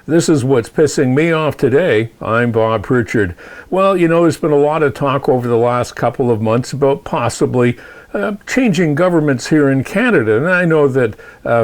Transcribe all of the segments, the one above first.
This is what's pissing me off today. I'm Bob Pritchard. Well, there's been a lot of talk over the last couple of months about possibly changing governments here in Canada. And I know that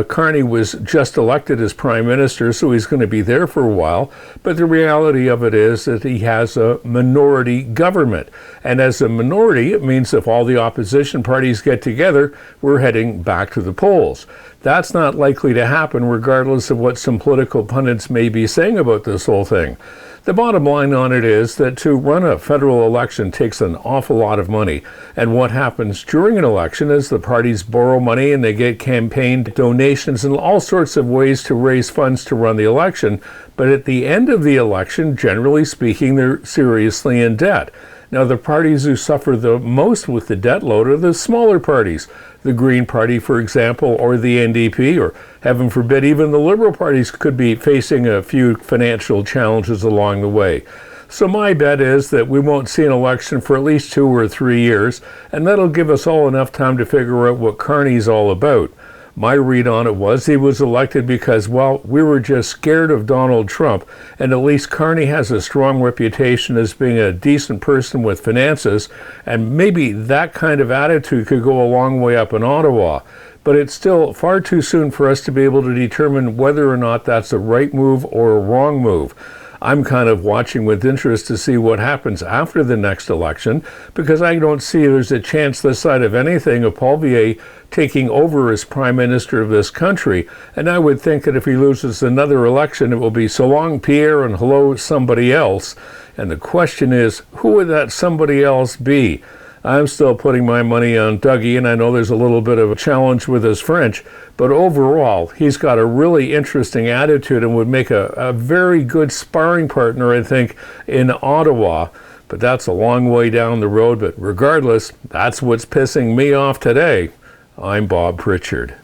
Carney was just elected as Prime Minister, so he's going to be there for a while. But the reality of it is that he has a minority government. And as a minority, it means if all the opposition parties get together, we're heading back to the polls. That's not likely to happen regardless of what some political pundits may be saying about this whole thing. The bottom line on it is that to run a federal election takes an awful lot of money. And what happens during an election is the parties borrow money and they get campaign donations and all sorts of ways to raise funds to run the election. But at the end of the election, generally speaking, they're seriously in debt. Now, the parties who suffer the most with the debt load are the smaller parties, the Green Party, for example, or the NDP, or heaven forbid, even the Liberal parties could be facing a few financial challenges along the way. So my bet is that we won't see an election for at least 2 or 3 years, and that'll give us all enough time to figure out what Carney's all about. My read on it was he was elected because, well, we were just scared of Donald Trump, and at least Carney has a strong reputation as being a decent person with finances, and maybe that kind of attitude could go a long way up in Ottawa. But it's still far too soon for us to be able to determine whether or not that's a right move or a wrong move. I'm kind of watching with interest to see what happens after the next election, because I don't see there's a chance this side of anything of Paul Vier taking over as Prime Minister of this country. And I would think that if he loses another election, it will be so long, Pierre, and hello, somebody else. And the question is, who would that somebody else be? I'm still putting my money on Dougie, and I know there's a little bit of a challenge with his French, but overall, he's got a really interesting attitude and would make a very good sparring partner, I think, in Ottawa. But that's a long way down the road, but regardless, that's what's pissing me off today. I'm Bob Pritchard.